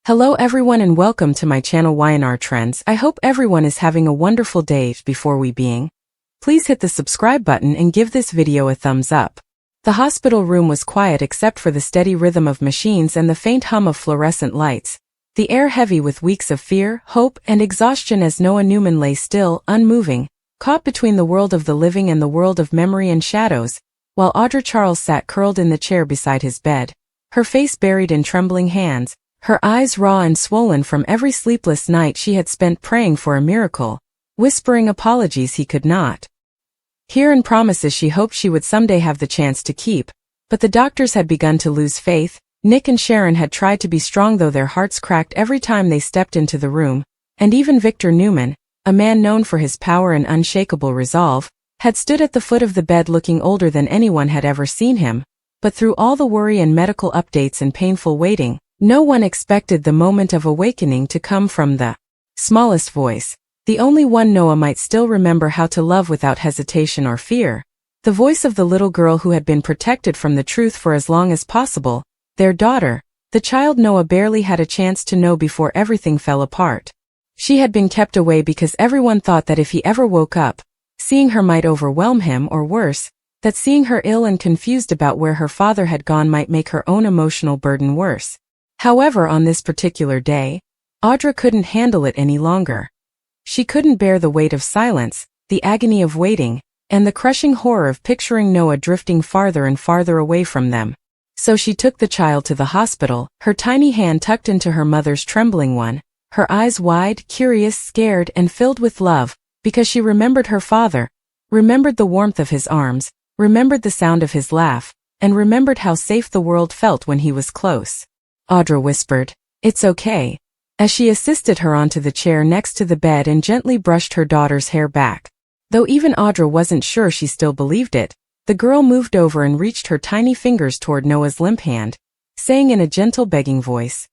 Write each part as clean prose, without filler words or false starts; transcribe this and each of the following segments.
Hello everyone and welcome to my channel Y&R Trends. I hope everyone is having a wonderful day. Before we begin, please hit the subscribe button and give this video a thumbs up. The hospital room was quiet except for the steady rhythm of machines and the faint hum of fluorescent lights, the air heavy with weeks of fear, hope, and exhaustion as Noah Newman lay still, unmoving, caught between the world of the living and the world of memory and shadows, while Audra Charles sat curled in the chair beside his bed, her face buried in trembling hands, her eyes raw and swollen from every sleepless night she had spent praying for a miracle, whispering apologies he could not hear and promises she hoped she would someday have the chance to keep. But the doctors had begun to lose faith. Nick and Sharon had tried to be strong though their hearts cracked every time they stepped into the room, and even Victor Newman, a man known for his power and unshakable resolve, had stood at the foot of the bed looking older than anyone had ever seen him. But through all the worry and medical updates and painful waiting, no one expected the moment of awakening to come from the smallest voice, the only one Noah might still remember how to love without hesitation or fear, the voice of the little girl who had been protected from the truth for as long as possible, their daughter, the child Noah barely had a chance to know before everything fell apart. She had been kept away because everyone thought that if he ever woke up, seeing her might overwhelm him, or worse, that seeing her ill and confused about where her father had gone might make her own emotional burden worse. However, on this particular day, Audra couldn't handle it any longer. She couldn't bear the weight of silence, the agony of waiting, and the crushing horror of picturing Noah drifting farther and farther away from them. So she took the child to the hospital, her tiny hand tucked into her mother's trembling one, her eyes wide, curious, scared, and filled with love, because she remembered her father, remembered the warmth of his arms, remembered the sound of his laugh, and remembered how safe the world felt when he was close. Audra whispered, "It's okay," as she assisted her onto the chair next to the bed and gently brushed her daughter's hair back. Though even Audra wasn't sure she still believed it, the girl moved over and reached her tiny fingers toward Noah's limp hand, saying in a gentle begging voice,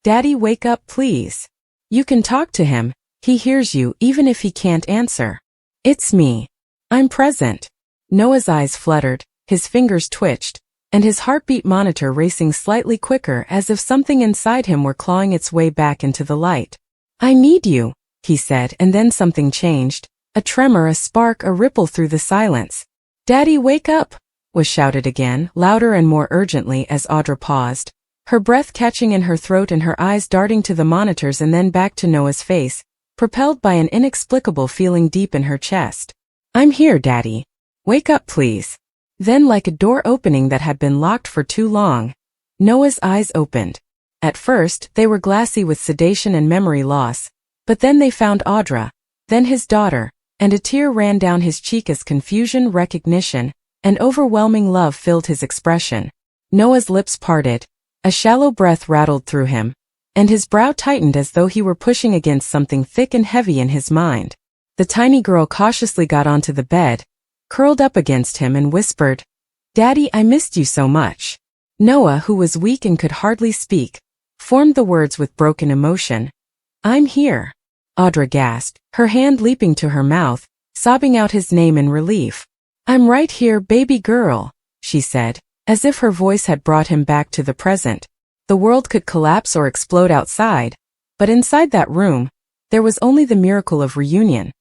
"Daddy, wake up please. You can talk to him, he hears you even if he can't answer. It's me. I'm present." Noah's eyes fluttered, his fingers twitched, and his heartbeat monitor racing slightly quicker as if something inside him were clawing its way back into the light. "I need you," he said, and then something changed, a tremor, a spark, a ripple through the silence. "Daddy, wake up," was shouted again, louder and more urgently as Audra paused, her breath catching in her throat and her eyes darting to the monitors and then back to Noah's face, propelled by an inexplicable feeling deep in her chest. "I'm here, Daddy. Wake up please." Then, like a door opening that had been locked for too long, Noah's eyes opened. At first, they were glassy with sedation and memory loss, but then they found Audra, then his daughter, and a tear ran down his cheek as confusion, recognition, and overwhelming love filled his expression. Noah's lips parted, a shallow breath rattled through him, and his brow tightened as though he were pushing against something thick and heavy in his mind. The tiny girl cautiously got onto the bed, curled up against him and whispered, "Daddy, I missed you so much." Noah, who was weak and could hardly speak, formed the words with broken emotion. "I'm here." Audra gasped, her hand leaping to her mouth, sobbing out his name in relief. "I'm right here, baby girl," she said, as if her voice had brought him back to the present. The world could collapse or explode outside, but inside that room, there was only the miracle of reunion,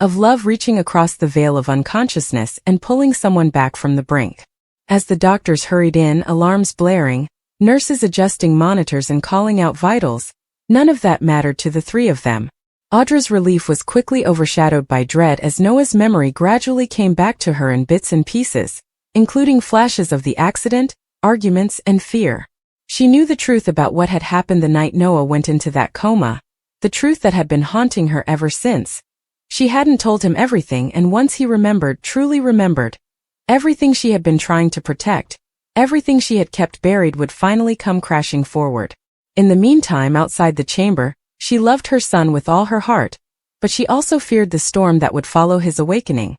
of love reaching across the veil of unconsciousness and pulling someone back from the brink. As the doctors hurried in, alarms blaring, nurses adjusting monitors and calling out vitals, none of that mattered to the three of them. Audra's relief was quickly overshadowed by dread as Noah's memory gradually came back to her in bits and pieces, including flashes of the accident, arguments, and fear. She knew the truth about what had happened the night Noah went into that coma, the truth that had been haunting her ever since. She hadn't told him everything, and once he remembered, truly remembered, everything she had been trying to protect, everything she had kept buried would finally come crashing forward. In the meantime, outside the chamber, she loved her son with all her heart, but she also feared the storm that would follow his awakening.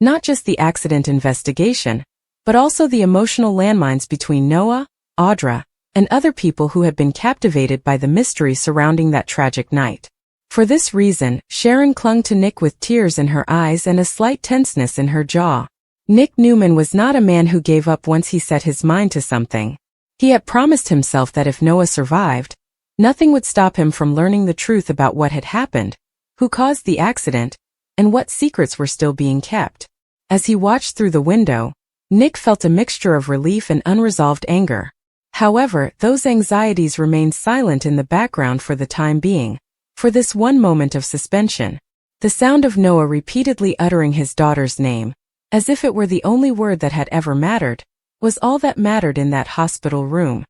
Not just the accident investigation, but also the emotional landmines between Noah, Audra, and other people who had been captivated by the mystery surrounding that tragic night. For this reason, Sharon clung to Nick with tears in her eyes and a slight tenseness in her jaw. Nick Newman was not a man who gave up once he set his mind to something. He had promised himself that if Noah survived, Nothing would stop him from learning the truth about what had happened, who caused the accident, and what secrets were still being kept. As he watched through the window, Nick felt a mixture of relief and unresolved anger. However, those anxieties remained silent in the background for the time being. For this one moment of suspension, the sound of Noah repeatedly uttering his daughter's name, as if it were the only word that had ever mattered, was all that mattered in that hospital room.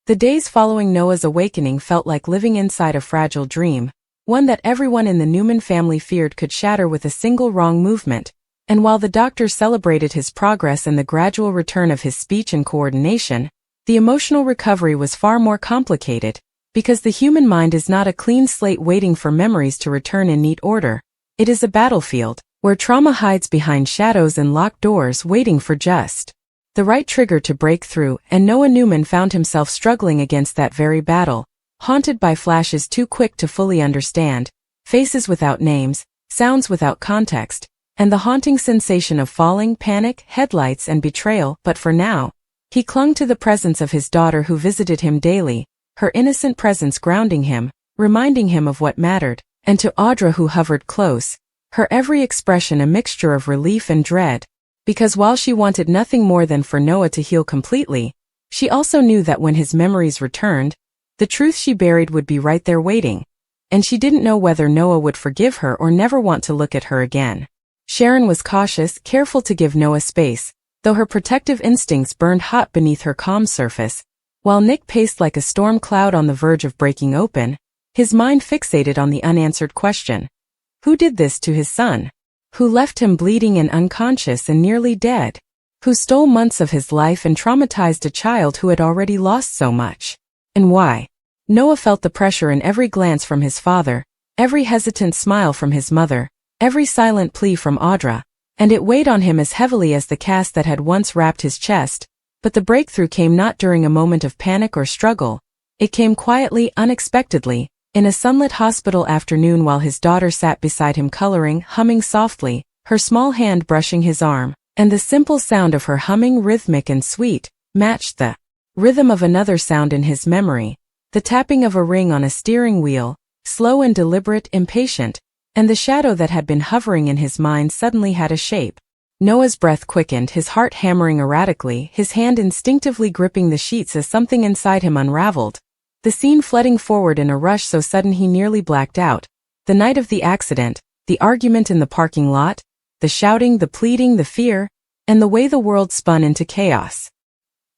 The days following Noah's awakening felt like living inside a fragile dream, one that everyone in the Newman family feared could shatter with a single wrong movement. And while the doctors celebrated his progress and the gradual return of his speech and coordination, the emotional recovery was far more complicated, because the human mind is not a clean slate waiting for memories to return in neat order. It is a battlefield, where trauma hides behind shadows and locked doors waiting for just the right trigger to break through, and Noah Newman found himself struggling against that very battle, haunted by flashes too quick to fully understand, faces without names, sounds without context, and the haunting sensation of falling, panic, headlights, and betrayal. But for now, he clung to the presence of his daughter who visited him daily, her innocent presence grounding him, reminding him of what mattered, and to Audra who hovered close, her every expression a mixture of relief and dread. Because while she wanted nothing more than for Noah to heal completely, she also knew that when his memories returned, the truth she buried would be right there waiting, and she didn't know whether Noah would forgive her or never want to look at her again. Sharon was cautious, careful to give Noah space, though her protective instincts burned hot beneath her calm surface, while Nick paced like a storm cloud on the verge of breaking open, his mind fixated on the unanswered question. Who did this to his son? Who left him bleeding and unconscious and nearly dead? Who stole months of his life and traumatized a child who had already lost so much? And why? Noah felt the pressure in every glance from his father, every hesitant smile from his mother, every silent plea from Audra, and it weighed on him as heavily as the cast that had once wrapped his chest. But the breakthrough came not during a moment of panic or struggle. It came quietly, unexpectedly, in a sunlit hospital afternoon while his daughter sat beside him coloring, humming softly, her small hand brushing his arm, and the simple sound of her humming, rhythmic and sweet, matched the rhythm of another sound in his memory, the tapping of a ring on a steering wheel, slow and deliberate, impatient, and the shadow that had been hovering in his mind suddenly had a shape. Noah's breath quickened, his heart hammering erratically, his hand instinctively gripping the sheets as something inside him unraveled. The scene flooding forward in a rush so sudden he nearly blacked out. The night of the accident, the argument in the parking lot, the shouting, the pleading, the fear, and the way the world spun into chaos.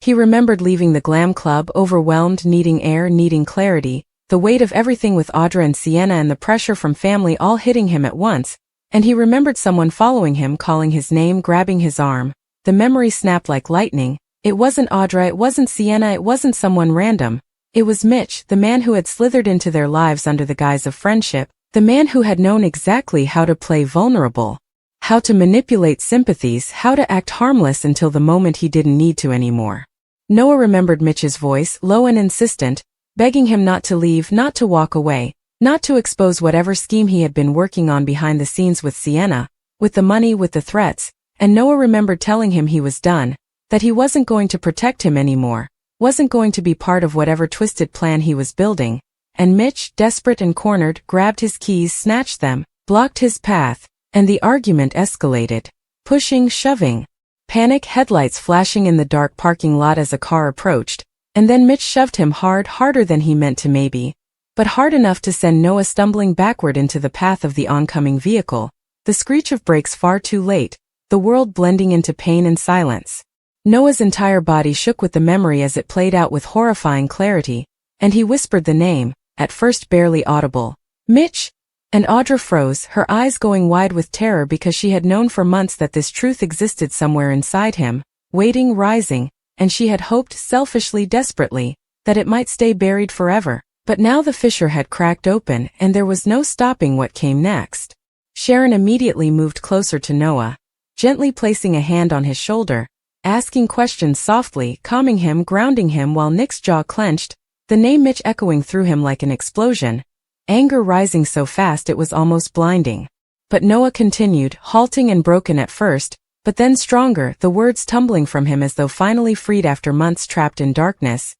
He remembered leaving the glam club, overwhelmed, needing air, needing clarity, the weight of everything with Audra and Sienna and the pressure from family all hitting him at once, and he remembered someone following him, calling his name, grabbing his arm. The memory snapped like lightning. It wasn't Audra, it wasn't Sienna, it wasn't someone random. It was Mitch, the man who had slithered into their lives under the guise of friendship, the man who had known exactly how to play vulnerable, how to manipulate sympathies, how to act harmless until the moment he didn't need to anymore. Noah remembered Mitch's voice, low and insistent, begging him not to leave, not to walk away, not to expose whatever scheme he had been working on behind the scenes with Sienna, with the money, with the threats, and Noah remembered telling him he was done, that he wasn't going to protect him anymore, wasn't going to be part of whatever twisted plan he was building, and Mitch, desperate and cornered, grabbed his keys, snatched them, blocked his path, and the argument escalated. Pushing, shoving. Panic, headlights flashing in the dark parking lot as a car approached, and then Mitch shoved him hard, harder than he meant to maybe, but hard enough to send Noah stumbling backward into the path of the oncoming vehicle, the screech of brakes far too late, the world blending into pain and silence. Noah's entire body shook with the memory as it played out with horrifying clarity, and he whispered the name, at first barely audible. Mitch! And Audra froze, her eyes going wide with terror because she had known for months that this truth existed somewhere inside him, waiting, rising, and she had hoped, selfishly, desperately, that it might stay buried forever. But now the fissure had cracked open, and there was no stopping what came next. Sharon immediately moved closer to Noah, gently placing a hand on his shoulder, asking questions softly, calming him, grounding him while Nick's jaw clenched, the name Mitch echoing through him like an explosion, anger rising so fast it was almost blinding. But Noah continued, halting and broken at first, but then stronger, the words tumbling from him as though finally freed after months trapped in darkness.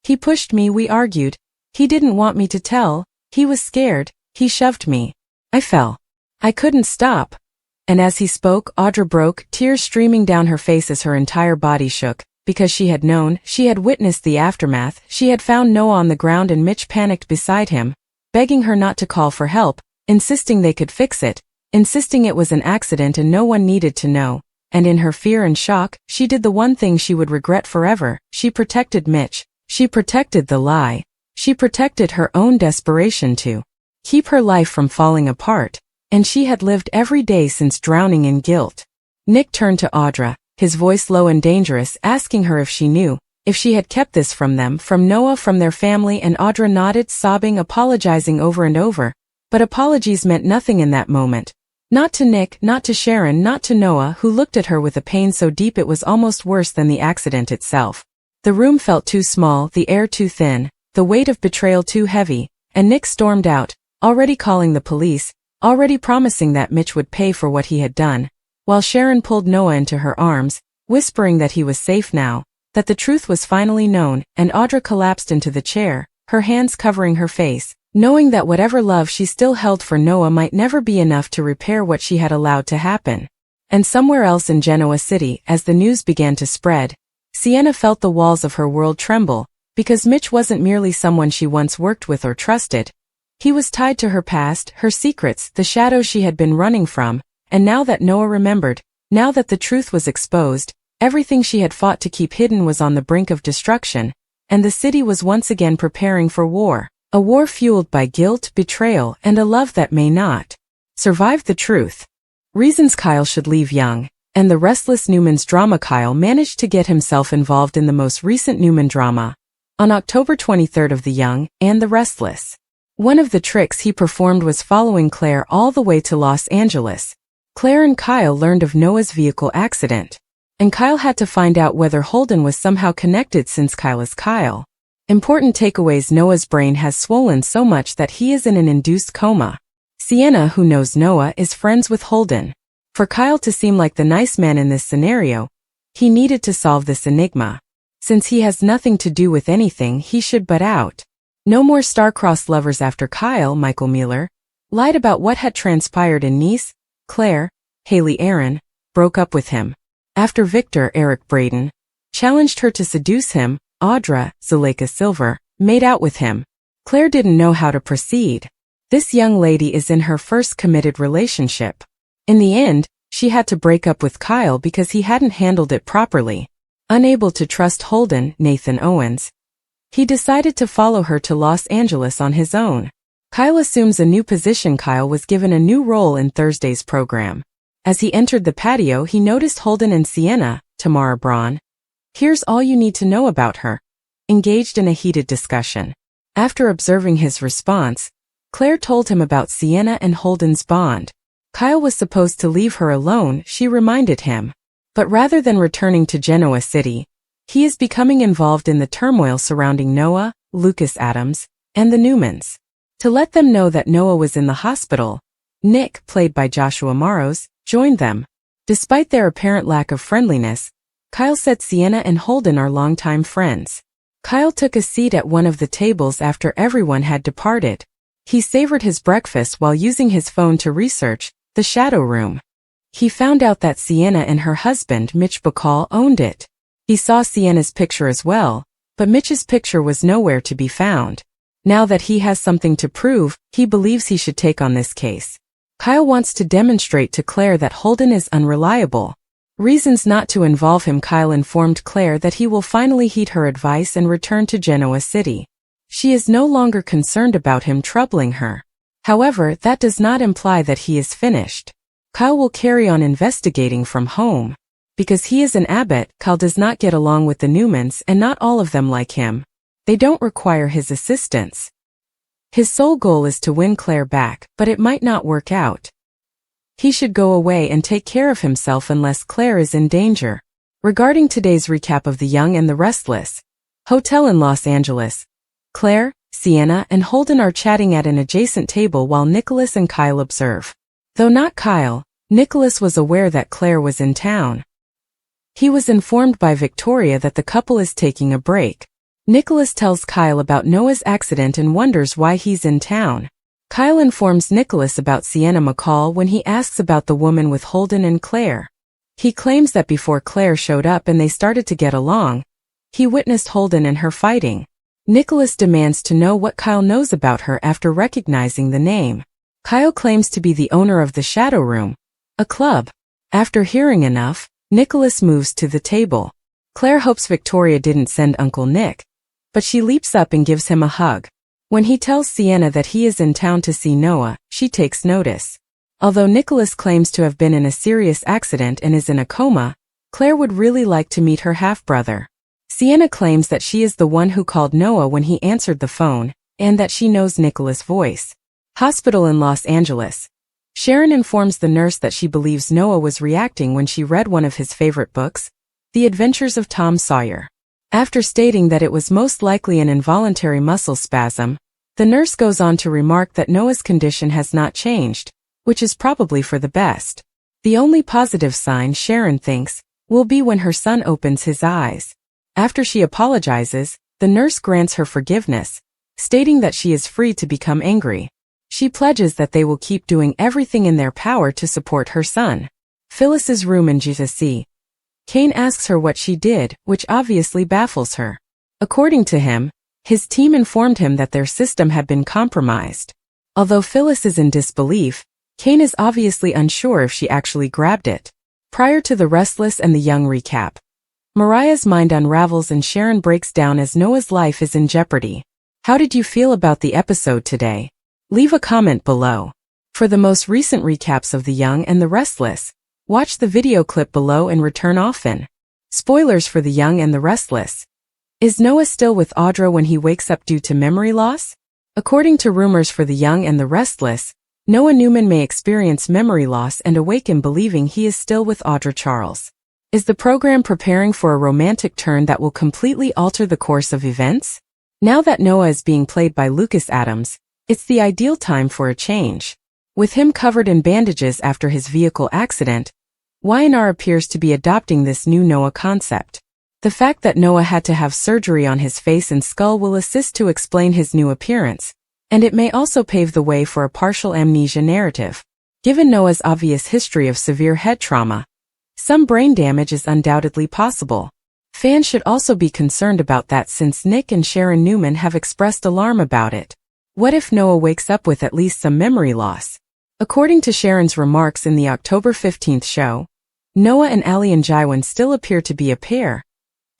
He pushed me, we argued. He didn't want me to tell, he was scared, he shoved me. I fell. I couldn't stop. And as he spoke, Audra broke, tears streaming down her face as her entire body shook, because she had known, she had witnessed the aftermath, she had found Noah on the ground and Mitch panicked beside him, begging her not to call for help, insisting they could fix it, insisting it was an accident and no one needed to know. And in her fear and shock, she did the one thing she would regret forever. She protected Mitch. She protected the lie. She protected her own desperation to keep her life from falling apart. And she had lived every day since drowning in guilt. Nick turned to Audra, his voice low and dangerous, asking her if she knew, if she had kept this from them, from Noah, from their family, and Audra nodded, sobbing, apologizing over and over. But apologies meant nothing in that moment. Not to Nick, not to Sharon, not to Noah, who looked at her with a pain so deep it was almost worse than the accident itself. The room felt too small, the air too thin, the weight of betrayal too heavy, and Nick stormed out, already calling the police, already promising that Mitch would pay for what he had done, while Sharon pulled Noah into her arms, whispering that he was safe now, that the truth was finally known, and Audra collapsed into the chair, her hands covering her face, knowing that whatever love she still held for Noah might never be enough to repair what she had allowed to happen. And somewhere else in Genoa City, as the news began to spread, Sienna felt the walls of her world tremble, because Mitch wasn't merely someone she once worked with or trusted. He was tied to her past, her secrets, the shadows she had been running from, and now that Noah remembered, now that the truth was exposed, everything she had fought to keep hidden was on the brink of destruction, and the city was once again preparing for war. A war fueled by guilt, betrayal, and a love that may not survive the truth. Reasons Kyle should leave Young, and the Restless Newman's drama. Kyle managed to get himself involved in the most recent Newman drama, on October 23rd of The Young and the Restless. One of the tricks he performed was following Claire all the way to Los Angeles. Claire and Kyle learned of Noah's vehicle accident, and Kyle had to find out whether Holden was somehow connected since Kyle is Kyle. Important takeaways: Noah's brain has swollen so much that he is in an induced coma. Sienna, who knows Noah, is friends with Holden. For Kyle to seem like the nice man in this scenario, he needed to solve this enigma. Since he has nothing to do with anything, he should butt out. No more star-crossed lovers after Kyle, Michael Mueller, lied about what had transpired in Nice. Claire, Haley Aaron, broke up with him. After Victor, Eric Braden, challenged her to seduce him, Audra, Zuleika Silver, made out with him. Claire didn't know how to proceed. This young lady is in her first committed relationship. In the end, she had to break up with Kyle because he hadn't handled it properly. Unable to trust Holden, Nathan Owens, he decided to follow her to Los Angeles on his own. Kyle assumes a new position. Kyle was given a new role in Thursday's program. As he entered the patio, he noticed Holden and Sienna, Tamara Braun, here's all you need to know about her, engaged in a heated discussion. After observing his response, Claire told him about Sienna and Holden's bond. Kyle was supposed to leave her alone, she reminded him. But rather than returning to Genoa City, he is becoming involved in the turmoil surrounding Noah, Lucas Adams, and the Newmans. To let them know that Noah was in the hospital, Nick, played by Joshua Maros, joined them. Despite their apparent lack of friendliness, Kyle said Sienna and Holden are longtime friends. Kyle took a seat at one of the tables after everyone had departed. He savored his breakfast while using his phone to research the shadow room. He found out that Sienna and her husband, Mitch Bacall, owned it. He saw Sienna's picture as well, but Mitch's picture was nowhere to be found. Now that he has something to prove, he believes he should take on this case. Kyle wants to demonstrate to Claire that Holden is unreliable. Reasons not to involve him. Kyle informed Claire that he will finally heed her advice and return to Genoa City. She is no longer concerned about him troubling her. However, that does not imply that he is finished. Kyle will carry on investigating from home. Because he is an abbot, Kyle does not get along with the Newmans, and not all of them like him. They don't require his assistance. His sole goal is to win Claire back, but it might not work out. He should go away and take care of himself unless Claire is in danger. Regarding today's recap of The Young and the Restless hotel in Los Angeles, Claire, Sienna, and Holden are chatting at an adjacent table while Nicholas and Kyle observe. Though not Kyle, Nicholas was aware that Claire was in town. He was informed by Victoria that the couple is taking a break. Nicholas tells Kyle about Noah's accident and wonders why he's in town. Kyle informs Nicholas about Sienna McCall when he asks about the woman with Holden and Claire. He claims that before Claire showed up and they started to get along, he witnessed Holden and her fighting. Nicholas demands to know what Kyle knows about her after recognizing the name. Kyle claims to be the owner of the Shadow Room, a club. After hearing enough, Nicholas moves to the table. Claire hopes Victoria didn't send Uncle Nick, but she leaps up and gives him a hug. When he tells Sienna that he is in town to see Noah, she takes notice. Although Nicholas claims to have been in a serious accident and is in a coma, Claire would really like to meet her half-brother. Sienna claims that she is the one who called Noah when he answered the phone, and that she knows Nicholas' voice. Hospital in Los Angeles. Sharon informs the nurse that she believes Noah was reacting when she read one of his favorite books, The Adventures of Tom Sawyer. After stating that it was most likely an involuntary muscle spasm, the nurse goes on to remark that Noah's condition has not changed, which is probably for the best. The only positive sign, Sharon thinks, will be when her son opens his eyes. After she apologizes, the nurse grants her forgiveness, stating that she is free to become angry. She pledges that they will keep doing everything in their power to support her son. Phyllis's room in GC. Kane asks her what she did, which obviously baffles her. According to him, his team informed him that their system had been compromised. Although Phyllis is in disbelief, Kane is obviously unsure if she actually grabbed it. Prior to the Restless and the Young recap, Mariah's mind unravels and Sharon breaks down as Noah's life is in jeopardy. How did you feel about the episode today? Leave a comment below. For the most recent recaps of The Young and the Restless, watch the video clip below and return often. Spoilers for The Young and the Restless. Is Noah still with Audra when he wakes up due to memory loss? According to rumors for The Young and the Restless, Noah Newman may experience memory loss and awaken believing he is still with Audra Charles. Is the program preparing for a romantic turn that will completely alter the course of events? Now that Noah is being played by Lucas Adams, it's the ideal time for a change. With him covered in bandages after his vehicle accident, Y&R appears to be adopting this new Noah concept. The fact that Noah had to have surgery on his face and skull will assist to explain his new appearance, and it may also pave the way for a partial amnesia narrative. Given Noah's obvious history of severe head trauma, some brain damage is undoubtedly possible. Fans should also be concerned about that since Nick and Sharon Newman have expressed alarm about it. What if Noah wakes up with at least some memory loss? According to Sharon's remarks in the October 15th show, Noah and Ali and Jaiwan still appear to be a pair.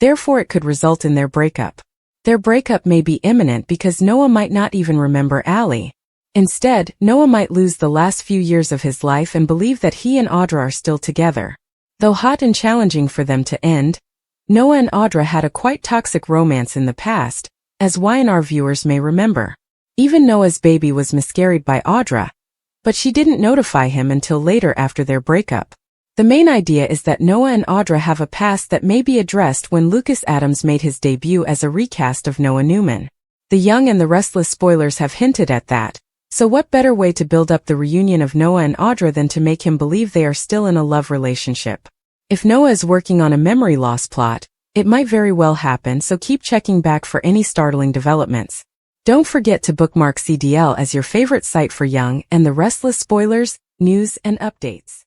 Therefore it could result in their breakup. Their breakup may be imminent because Noah might not even remember Ali. Instead, Noah might lose the last few years of his life and believe that he and Audra are still together. Though hot and challenging for them to end, Noah and Audra had a quite toxic romance in the past, as Y&R viewers may remember. Even Noah's baby was miscarried by Audra, but she didn't notify him until later after their breakup. The main idea is that Noah and Audra have a past that may be addressed when Lucas Adams made his debut as a recast of Noah Newman. The Young and the Restless spoilers have hinted at that, so what better way to build up the reunion of Noah and Audra than to make him believe they are still in a love relationship? If Noah is working on a memory loss plot, it might very well happen, so keep checking back for any startling developments. Don't forget to bookmark CDL as your favorite site for Young and the Restless spoilers, news, and updates.